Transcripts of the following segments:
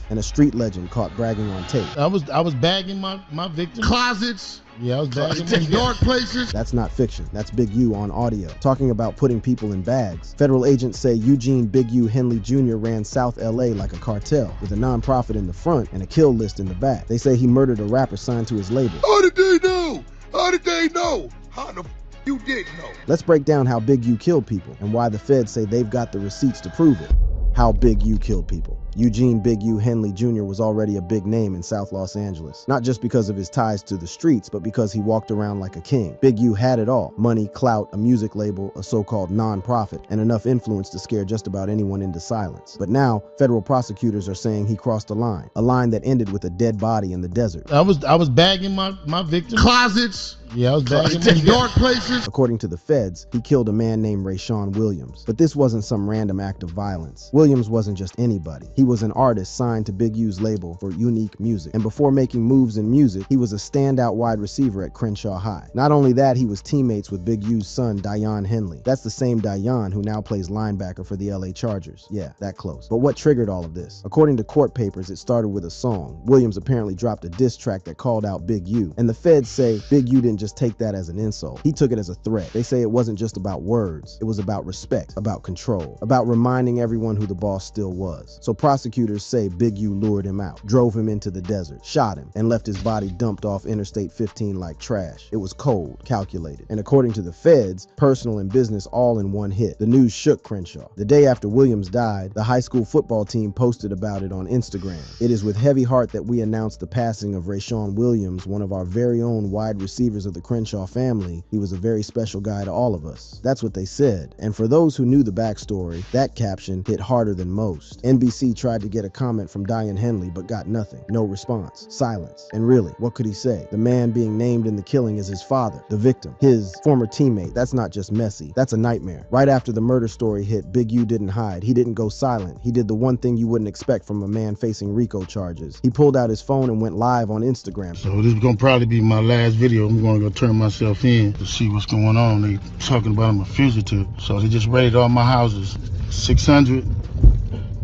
and a street legend caught bragging on tape. I was bagging my victim. Closets. Yeah, I was bagging In dark places. That's not fiction. That's Big U on audio, talking about putting people in bags. Federal agents say Eugene Big U Henley Jr. ran South LA like a cartel, with a nonprofit in the front and a kill list in the back. They say he murdered a rapper signed to his label. How did they know? How did they know? How the you didn't know? Let's break down how Big U killed people and why the feds say they've got the receipts to prove it. How Big U killed people. Eugene Big U Henley Jr. was already a big name in South Los Angeles, not just because of his ties to the streets, but because he walked around like a king. Big U had it all: money, clout, a music label, a so-called non-profit, and enough influence to scare just about anyone into silence. But now, federal prosecutors are saying he crossed a line that ended with a dead body in the desert. I was bagging my victim. Closets. Yeah, I was bagging In dark places. According to the feds, he killed a man named Rayshawn Williams. But this wasn't some random act of violence. Williams wasn't just anybody. He was an artist signed to Big U's label for Unique Music. And before making moves in music, he was a standout wide receiver at Crenshaw High. Not only that, he was teammates with Big U's son, Dion Henley. That's the same Dion who now plays linebacker for the LA Chargers. Yeah, that close. But what triggered all of this? According to court papers, it started with a song. Williams apparently dropped a diss track that called out Big U. And the feds say Big U didn't just take that as an insult. He took it as a threat. They say it wasn't just about words. It was about respect, about control, about reminding everyone who the boss still was. So prosecutors say Big U lured him out, drove him into the desert, shot him, and left his body dumped off Interstate 15 like trash. It was cold, calculated. And according to the feds, personal and business all in one hit. The news shook Crenshaw. The day after Williams died, the high school football team posted about it on Instagram. It is with heavy heart that we announce the passing of Rayshawn Williams, one of our very own wide receivers of the Crenshaw family. He was a very special guy to all of us. That's what they said. And for those who knew the backstory, that caption hit harder than most. NBC tried to get a comment from Dion Henley, but got nothing. No response. Silence. And really, what could he say? The man being named in the killing is his father, the victim, his former teammate. That's not just messy. That's a nightmare. Right after the murder story hit, Big U didn't hide. He didn't go silent. He did the one thing you wouldn't expect from a man facing RICO charges. He pulled out his phone and went live on Instagram. So this is gonna probably be my last video. I'm gonna go turn myself in to see what's going on. They talking about I'm a fugitive. So they just raided all my houses. 600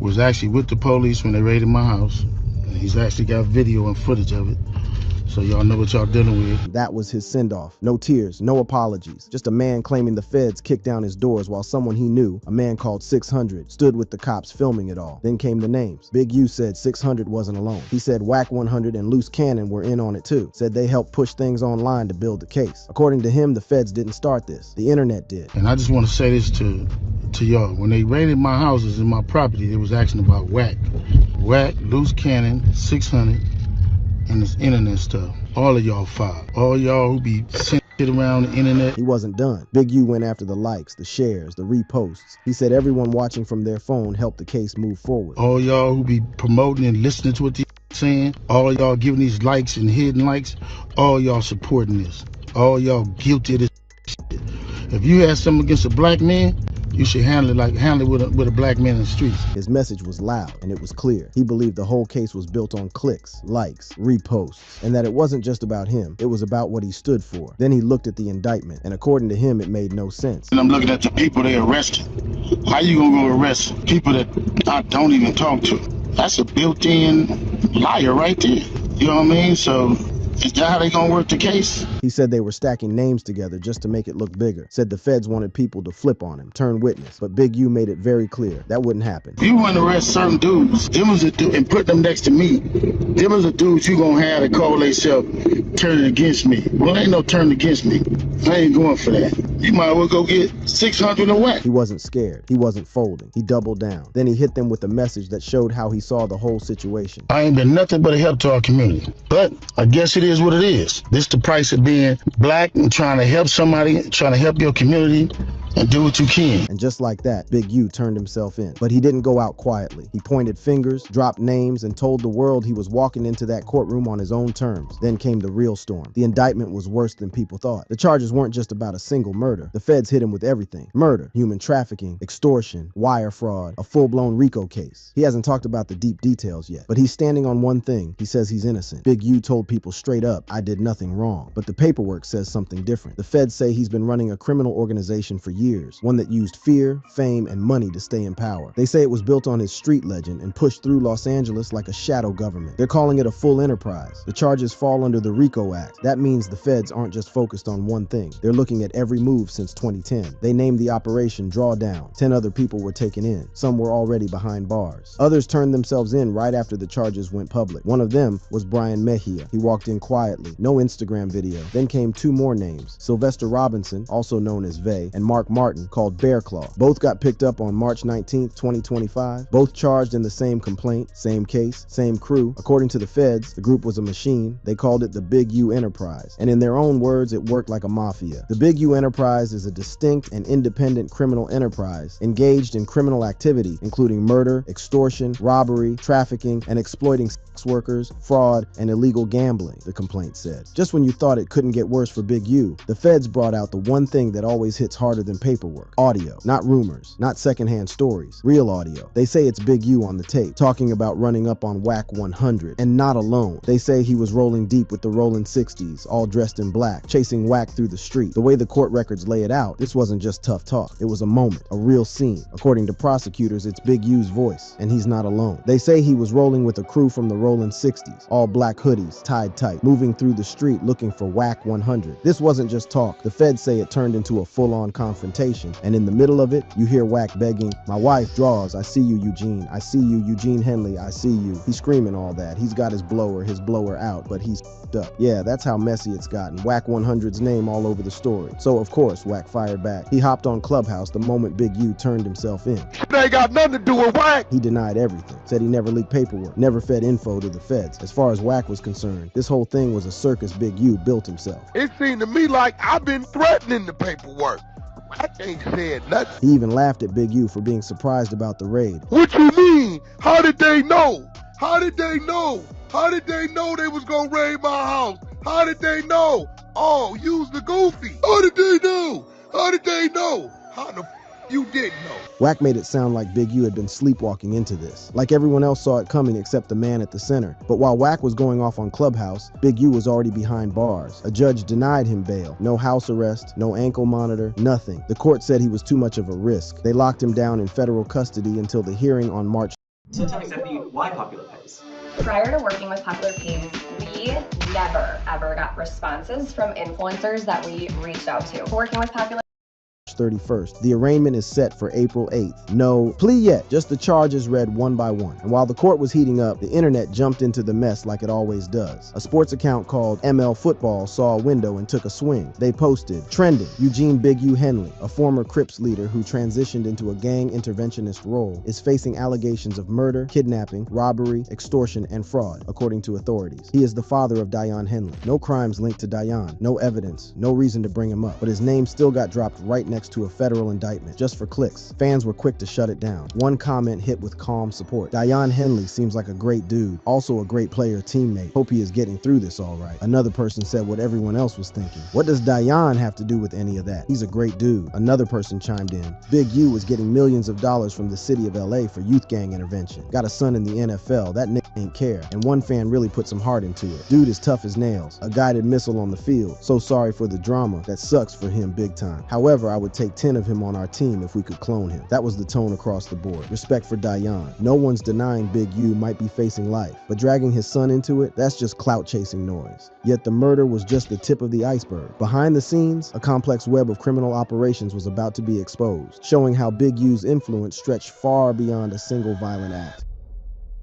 was actually with the police when they raided my house. And he's actually got video and footage of it. So y'all know what y'all dealing with. That was his send-off. No tears, no apologies. Just a man claiming the feds kicked down his doors while someone he knew, a man called 600, stood with the cops filming it all. Then came the names. Big U said 600 wasn't alone. He said Whack 100 and Loose Cannon were in on it too. Said they helped push things online to build the case. According to him, the feds didn't start this. The internet did. And I just want to say this to y'all. When they raided my houses and my property, they was asking about Whack, Loose Cannon, 600, and this internet stuff. All of y'all five. All y'all who be sending shit around the internet. He wasn't done. Big U went after the likes, the shares, the reposts. He said everyone watching from their phone helped the case move forward. All y'all who be promoting and listening to what these saying, all y'all giving these likes and hidden likes, all y'all supporting this. All y'all guilty of this shit. If you had something against a black man, you should handle it with a black man in the streets. His message was loud and it was clear. He believed the whole case was built on clicks, likes, reposts, and that it wasn't just about him. It was about what he stood for. Then he looked at the indictment, and according to him, it made no sense. And I'm looking at the people they arrested. How you gonna go arrest people that I don't even talk to? That's a built-in liar right there. You know what I mean? So is that how they gonna work the case? He said they were stacking names together just to make it look bigger. Said the feds wanted people to flip on him, turn witness. But Big U made it very clear that wouldn't happen. You want to arrest certain dudes, them was a dude, and put them next to me. Them was the dudes you gonna have to call themselves turning against me. Well, ain't no turning against me. I ain't going for that. You might as well go get 600 and Whack. He wasn't scared. He wasn't folding. He doubled down. Then he hit them with a message that showed how he saw the whole situation. I ain't been nothing but a help to our community. But I guess it is what it is. This the price of being black and trying to help somebody, trying to help your community, and do what you can. And just like that, Big U turned himself in. But he didn't go out quietly. He pointed fingers, dropped names, and told the world he was walking into that courtroom on his own terms. Then came the real storm. The indictment was worse than people thought. The charges weren't just about a single murder. The feds hit him with everything. Murder, human trafficking, extortion, wire fraud, a full-blown RICO case. He hasn't talked about the deep details yet, but he's standing on one thing. He says he's innocent. Big U told people straight up, I did nothing wrong. But the paperwork says something different. The feds say he's been running a criminal organization for years. years, one that used fear, fame, and money to stay in power. They say it was built on his street legend and pushed through Los Angeles like a shadow government. They're calling it a full enterprise. The charges fall under the RICO Act. That means the feds aren't just focused on one thing. They're looking at every move since 2010. They named the operation Drawdown. 10 other people were taken in. Some were already behind bars. Others turned themselves in right after the charges went public. One of them was Brian Mejia. He walked in quietly. No Instagram video. Then came two more names. Sylvester Robinson, also known as Vay, and Mark Martin, called Bear Claw. Both got picked up on March 19, 2025. Both charged in the same complaint, same case, same crew. According to the feds, the group was a machine. They called it the Big U Enterprise. And in their own words, it worked like a mafia. The Big U Enterprise is a distinct and independent criminal enterprise engaged in criminal activity, including murder, extortion, robbery, trafficking, and exploiting sex workers, fraud, and illegal gambling, the complaint said. Just when you thought it couldn't get worse for Big U, the feds brought out the one thing that always hits harder than paperwork: audio. Not rumors, not secondhand stories, real audio. They say it's Big U on the tape, talking about running up on Wack 100, and not alone. They say he was rolling deep with the rolling 60s, all dressed in black, chasing Wack through the street. The way the court records lay it out, this wasn't just tough talk. It was a moment, a real scene. According to prosecutors, it's Big U's voice, and he's not alone. They say he was rolling with a crew from the rolling 60s, all black hoodies, tied tight, moving through the street looking for Wack 100. This wasn't just talk. The feds say it turned into a full-on confrontation, and in the middle of it, you hear Wack begging, "My wife draws, I see you, Eugene. I see you, Eugene Henley, I see you." He's screaming all that. He's got his blower out, but he's up. Yeah, that's how messy it's gotten. Wack 100's name all over the story. So of course, Wack fired back. He hopped on Clubhouse the moment Big U turned himself in. They ain't got nothing to do with Wack. He denied everything, said he never leaked paperwork, never fed info to the feds. As far as Wack was concerned, this whole thing was a circus Big U built himself. It seemed to me like I've been threatening the paperwork. Wack ain't said nothing. He even laughed at Big U for being surprised about the raid. What you mean? How did they know? How did they know? How did they know they was gonna raid my house? How did they know? Oh, use the goofy. How did they know? How did they know? How the you didn't know? Wack made it sound like Big U had been sleepwalking into this, like everyone else saw it coming except the man at the center. But while Wack was going off on Clubhouse, Big U was already behind bars. A judge denied him bail. No house arrest, no ankle monitor, nothing. The court said he was too much of a risk. They locked him down in federal custody until the hearing on March. So tell me, Stephanie, why Popular Pays? Prior to working with Popular Pays, we never ever got responses from influencers that we reached out to. Working with Popular 31st. The arraignment is set for April 8th. No plea yet, just the charges read one by one. And while the court was heating up, the internet jumped into the mess like it always does. A sports account called ML Football saw a window and took a swing. They posted, "Trending, Eugene Big U Henley, a former Crips leader who transitioned into a gang interventionist role, is facing allegations of murder, kidnapping, robbery, extortion, and fraud, according to authorities. He is the father of Dion Henley. No crimes linked to Dion, no evidence, no reason to bring him up, but his name still got dropped right next to a federal indictment, just for clicks. Fans were quick to shut it down. One comment hit with calm support. Dion Henley seems like a great dude, also a great player teammate. Hope he is getting through this all right. Another person said what everyone else was thinking. What does Dion have to do with any of that? He's a great dude. Another person chimed in. Big U was getting millions of dollars from the city of LA for youth gang intervention. Got a son in the NFL. That nigga ain't care. And one fan really put some heart into it. Dude is tough as nails. A guided missile on the field. So sorry for the drama. That sucks for him big time. However, I would take 10 of him on our team if we could clone him." That was the tone across the board. Respect for Dion. No one's denying Big U might be facing life, but dragging his son into it, that's just clout chasing noise. Yet the murder was just the tip of the iceberg. Behind the scenes, a complex web of criminal operations was about to be exposed, showing how Big U's influence stretched far beyond a single violent act.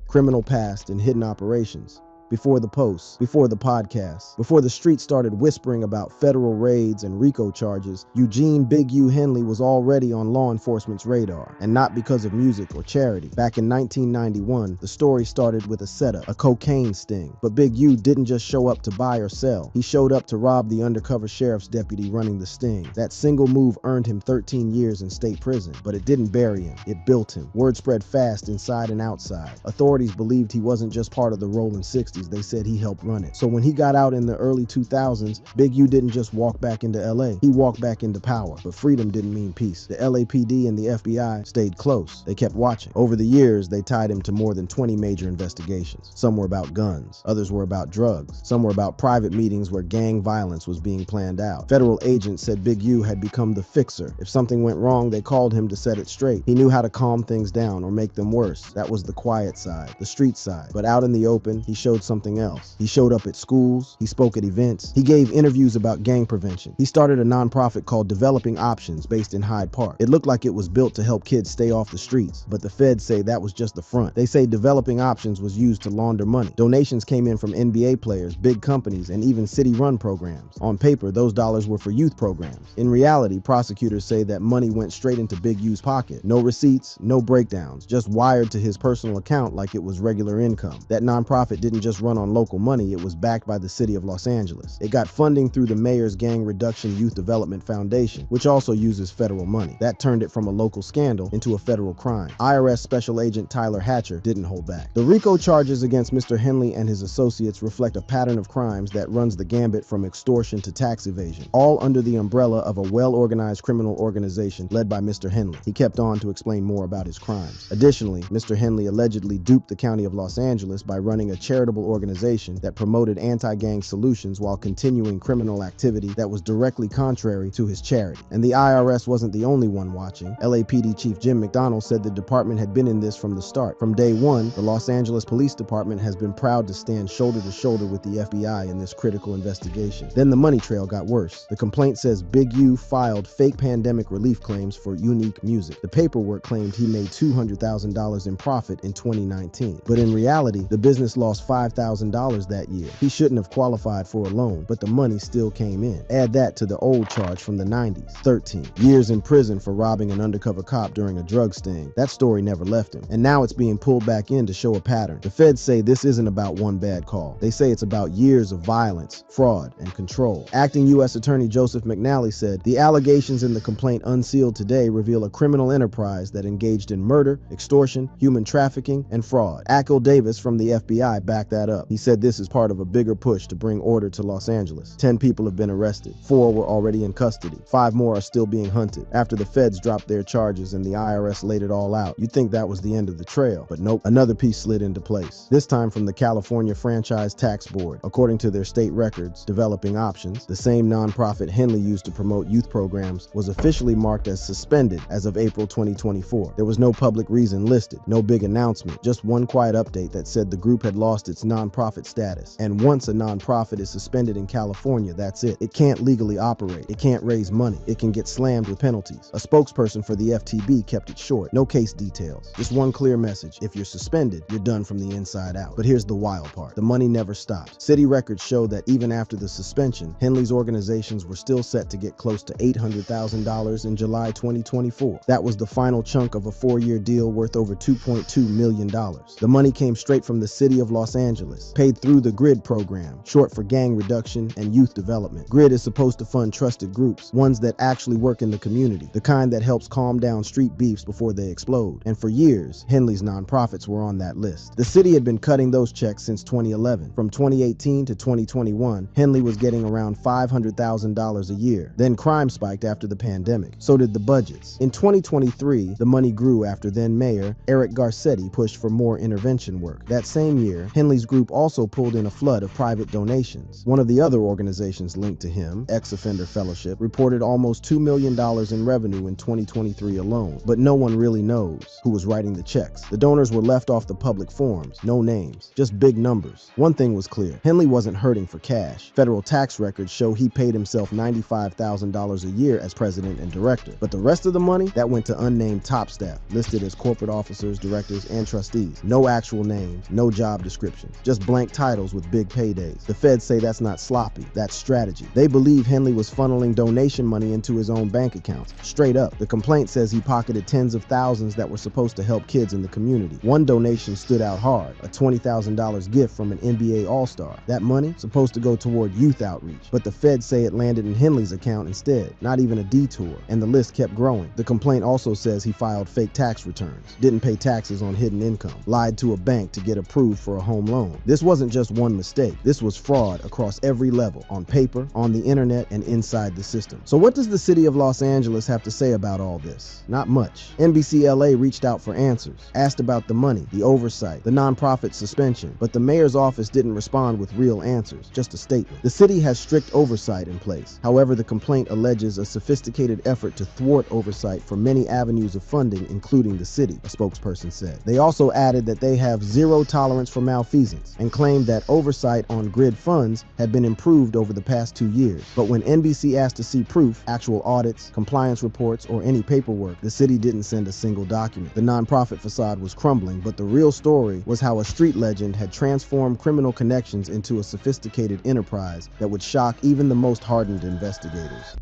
Criminal past and hidden operations. Before the posts, before the podcast, before the street started whispering about federal raids and RICO charges, Eugene Big U Henley was already on law enforcement's radar, and not because of music or charity. Back in 1991, the story started with a setup, a cocaine sting. But Big U didn't just show up to buy or sell. He showed up to rob the undercover sheriff's deputy running the sting. That single move earned him 13 years in state prison, but it didn't bury him. It built him. Word spread fast inside and outside. Authorities believed he wasn't just part of the rolling 60s. conspiracies, they said he helped run it. So when he got out in the early 2000s, Big U didn't just walk back into LA, he walked back into power. But freedom didn't mean peace. The LAPD and the FBI stayed close. They kept watching. Over the years, they tied him to more than 20 major investigations. Some were about guns, others were about drugs, some were about private meetings where gang violence was being planned out. Federal agents said Big U had become the fixer. If something went wrong, they called him to set it straight. He knew how to calm things down or make them worse. That was the quiet side, the street side. But out in the open, he showed something else. He showed up at schools, he spoke at events, he gave interviews about gang prevention. He started a nonprofit called Developing Options based in Hyde Park. It looked like it was built to help kids stay off the streets, but the feds say that was just the front. They say Developing Options was used to launder money. Donations came in from NBA players, big companies, and even city-run programs. On paper, those dollars were for youth programs. In reality, prosecutors say that money went straight into Big U's pocket. No receipts, no breakdowns, just wired to his personal account like it was regular income. That nonprofit didn't just run on local money, it was backed by the city of Los Angeles. It got funding through the mayor's Gang Reduction Youth Development Foundation, which also uses federal money. That turned it from a local scandal into a federal crime. IRS Special Agent Tyler Hatcher didn't hold back. The RICO charges against Mr. Henley and his associates reflect a pattern of crimes that runs the gambit from extortion to tax evasion, all under the umbrella of a well-organized criminal organization led by Mr. Henley. He kept on to explain more about his crimes. Additionally, Mr. Henley allegedly duped the county of Los Angeles by running a charitable organization that promoted anti-gang solutions while continuing criminal activity that was directly contrary to his charity. And the IRS wasn't the only one watching. LAPD Chief Jim McDonnell said the department had been in this from the start. From day one, the Los Angeles Police Department has been proud to stand shoulder to shoulder with the FBI in this critical investigation. Then the money trail got worse. The complaint says Big U filed fake pandemic relief claims for Unique Music. The paperwork claimed he made $200,000 in profit in 2019. But in reality, the business lost $5,000 that year. He shouldn't have qualified for a loan, but the money still came in. Add that to the old charge from the 90s, 13 years in prison for robbing an undercover cop during a drug sting. That story never left him. And now it's being pulled back in to show a pattern. The feds say this isn't about one bad call. They say it's about years of violence, fraud, and control. Acting U.S. Attorney Joseph McNally said, the allegations in the complaint unsealed today reveal a criminal enterprise that engaged in murder, extortion, human trafficking, and fraud. Ackle Davis from the FBI backed that up. He said this is part of a bigger push to bring order to Los Angeles. 10 people have been arrested. 4 were already in custody. 5 more are still being hunted. After the feds dropped their charges and the IRS laid it all out, you'd think that was the end of the trail. But nope, another piece slid into place. This time from the California Franchise Tax Board. According to their state records, Developing Options, the same nonprofit Henley used to promote youth programs, was officially marked as suspended as of April 2024. There was no public reason listed, no big announcement, just one quiet update that said the group had lost its nonprofit status. And once a nonprofit is suspended in California, that's it. It can't legally operate. It can't raise money. It can get slammed with penalties. A spokesperson for the FTB kept it short. No case details. Just one clear message. If you're suspended, you're done from the inside out. But here's the wild part. The money never stopped. City records show that even after the suspension, Henley's organizations were still set to get close to $800,000 in July 2024. That was the final chunk of a 4-year deal worth over $2.2 million. The money came straight from the city of Los Angeles, paid through the GRID program, short for Gang Reduction and Youth Development. GRID is supposed to fund trusted groups, ones that actually work in the community, the kind that helps calm down street beefs before they explode. And for years, Henley's nonprofits were on that list. The city had been cutting those checks since 2011. From 2018 to 2021, Henley was getting around $500,000 a year. Then crime spiked after the pandemic. So did the budgets. In 2023, the money grew after then Mayor Eric Garcetti pushed for more intervention work. That same year, Henley's group also pulled in a flood of private donations. One of the other organizations linked to him, Ex-Offender Fellowship, reported almost $2 million in revenue in 2023 alone. But no one really knows who was writing the checks. The donors were left off the public forms, no names, just big numbers. One thing was clear, Henley wasn't hurting for cash. Federal tax records show he paid himself $95,000 a year as president and director. But the rest of the money, that went to unnamed top staff, listed as corporate officers, directors, and trustees. No actual names, no job descriptions, just blank titles with big paydays. The feds say that's not sloppy, that's strategy. They believe Henley was funneling donation money into his own bank accounts, straight up. The complaint says he pocketed tens of thousands that were supposed to help kids in the community. One donation stood out hard, a $20,000 gift from an NBA All-Star. That money supposed to go toward youth outreach, but the feds say it landed in Henley's account instead, not even a detour, and the list kept growing. The complaint also says he filed fake tax returns, didn't pay taxes on hidden income, lied to a bank to get approved for a home loan. known. This wasn't just one mistake. This was fraud across every level, on paper, on the internet, and inside the system. So what does the city of Los Angeles have to say about all this? Not much. NBC LA reached out for answers, asked about the money, the oversight, the nonprofit suspension, but the mayor's office didn't respond with real answers, just a statement. The city has strict oversight in place. However, the complaint alleges a sophisticated effort to thwart oversight for many avenues of funding, including the city, a spokesperson said. They also added that they have zero tolerance for malfeasance and claimed that oversight on grid funds had been improved over the past 2 years. But when NBC asked to see proof, actual audits, compliance reports, or any paperwork, the city didn't send a single document. The nonprofit facade was crumbling, but the real story was how a street legend had transformed criminal connections into a sophisticated enterprise that would shock even the most hardened investigators.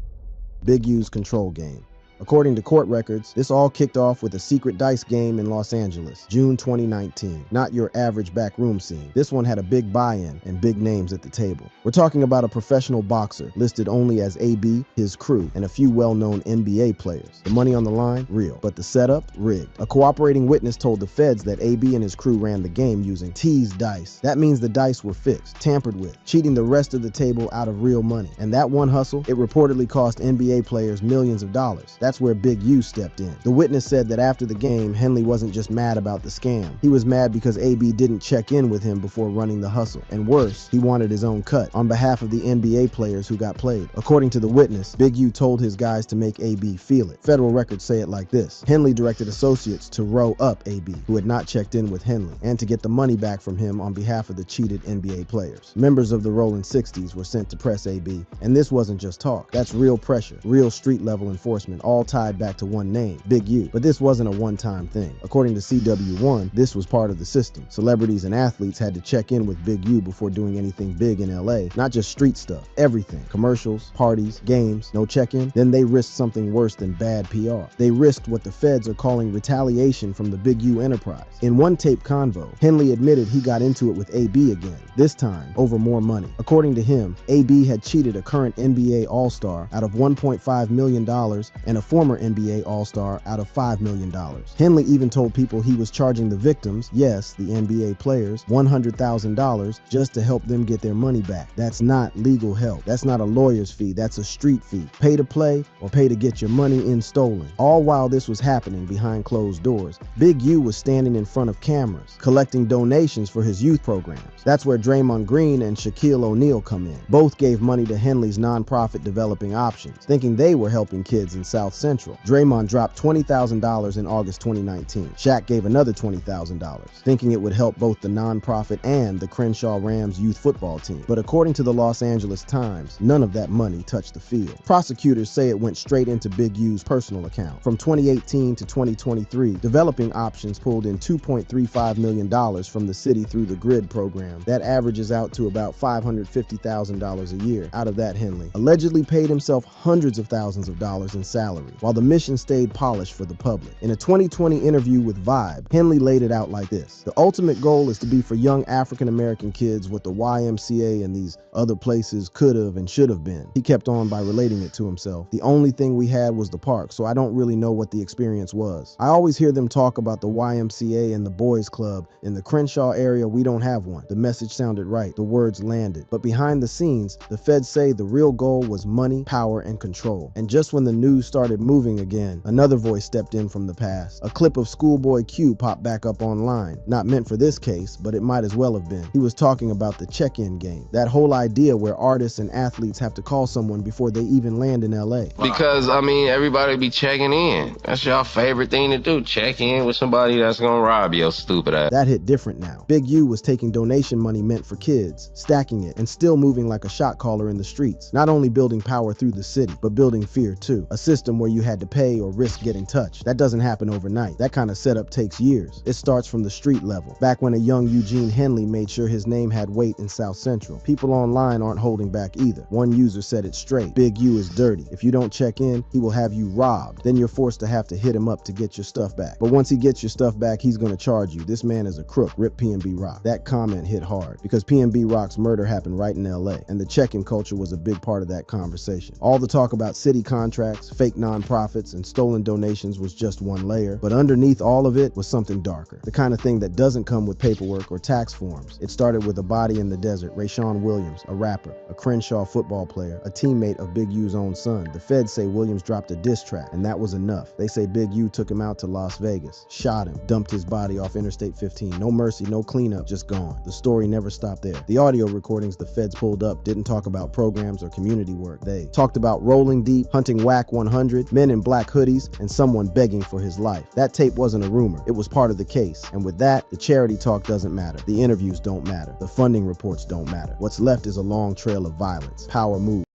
Big U's control game. According to court records, this all kicked off with a secret dice game in Los Angeles, June 2019. Not your average backroom scene. This one had a big buy-in and big names at the table. We're talking about a professional boxer, listed only as AB, his crew, and a few well-known NBA players. The money on the line? Real. But the setup? Rigged. A cooperating witness told the feds that AB and his crew ran the game using teased dice. That means the dice were fixed, tampered with, cheating the rest of the table out of real money. And that one hustle, it reportedly cost NBA players millions of dollars. That's where Big U stepped in. The witness said that after the game, Henley wasn't just mad about the scam. He was mad because AB didn't check in with him before running the hustle. And worse, he wanted his own cut on behalf of the NBA players who got played. According to the witness, Big U told his guys to make AB feel it. Federal records say it like this. Henley directed associates to row up AB, who had not checked in with Henley, and to get the money back from him on behalf of the cheated NBA players. Members of the Rolling 60s were sent to press AB, and this wasn't just talk. That's real pressure, real street-level enforcement, all tied back to one name, Big U. But this wasn't a one-time thing. According to CW1, this was part of the system. Celebrities and athletes had to check in with Big U before doing anything big in LA. Not just street stuff, everything. Commercials, parties, games, no check-in. Then they risked something worse than bad PR. They risked what the feds are calling retaliation from the Big U enterprise. In one tape convo, Henley admitted he got into it with AB again, this time over more money. According to him, AB had cheated a current NBA All-Star out of $1.5 million and a former NBA All-Star out of $5 million. Henley even told people he was charging the victims, yes, the NBA players, $100,000 just to help them get their money back. That's not legal help. That's not a lawyer's fee. That's a street fee. Pay to play or pay to get your money in stolen. All while this was happening behind closed doors, Big U was standing in front of cameras, collecting donations for his youth programs. That's where Draymond Green and Shaquille O'Neal come in. Both gave money to Henley's nonprofit Developing Options, thinking they were helping kids in South Central. Draymond dropped $20,000 in August 2019. Shaq gave another $20,000, thinking it would help both the nonprofit and the Crenshaw Rams youth football team. But according to the Los Angeles Times, none of that money touched the field. Prosecutors say it went straight into Big U's personal account. From 2018 to 2023, Developing Options pulled in $2.35 million from the city through the GRID program. That averages out to about $550,000 a year. Out of that, Henley allegedly paid himself hundreds of thousands of dollars in salary, while the mission stayed polished for the public. In a 2020 interview with Vibe, Henley laid it out like this. The ultimate goal is to be for young African-American kids what the YMCA and these other places could have and should have been. He kept on by relating it to himself. The only thing we had was the park, so I don't really know what the experience was. I always hear them talk about the YMCA and the boys club. In the Crenshaw area, we don't have one. The message sounded right. The words landed. But behind the scenes, the feds say the real goal was money, power, and control. And just when the news started moving again, another voice stepped in from the past. A clip of Schoolboy Q popped back up online. Not meant for this case, but it might as well have been. He was talking about the check-in game. That whole idea where artists and athletes have to call someone before they even land in LA. Because, I mean, everybody be checking in. That's your favorite thing to do. Check in with somebody that's gonna rob your stupid ass. That hit different now. Big U was taking donation money meant for kids, stacking it, and still moving like a shot caller in the streets. Not only building power through the city, but building fear too. A system where you had to pay or risk getting touched. That doesn't happen overnight. That kind of setup takes years. It starts from the street level. Back when a young Eugene Henley made sure his name had weight in South Central. People online aren't holding back either. One user said it straight. Big U is dirty. If you don't check in, he will have you robbed. Then you're forced to have to hit him up to get your stuff back. But once he gets your stuff back, he's gonna charge you. This man is a crook. Rip PNB Rock. That comment hit hard because PNB Rock's murder happened right in LA, and the check-in culture was a big part of that conversation. All the talk about city contracts, fake nonprofits and stolen donations was just one layer, but underneath all of it was something darker. The kind of thing that doesn't come with paperwork or tax forms. It started with a body in the desert, Rayshawn Williams, a rapper, a Crenshaw football player, a teammate of Big U's own son. The feds say Williams dropped a diss track, and that was enough. They say Big U took him out to Las Vegas, shot him, dumped his body off Interstate 15. No mercy, no cleanup, just gone. The story never stopped there. The audio recordings the feds pulled up didn't talk about programs or community work. They talked about rolling deep, hunting whack 100, men in black hoodies, and someone begging for his life. That tape wasn't a rumor. It was part of the case. And with that, the charity talk doesn't matter. The interviews don't matter. The funding reports don't matter. What's left is a long trail of violence, power moves,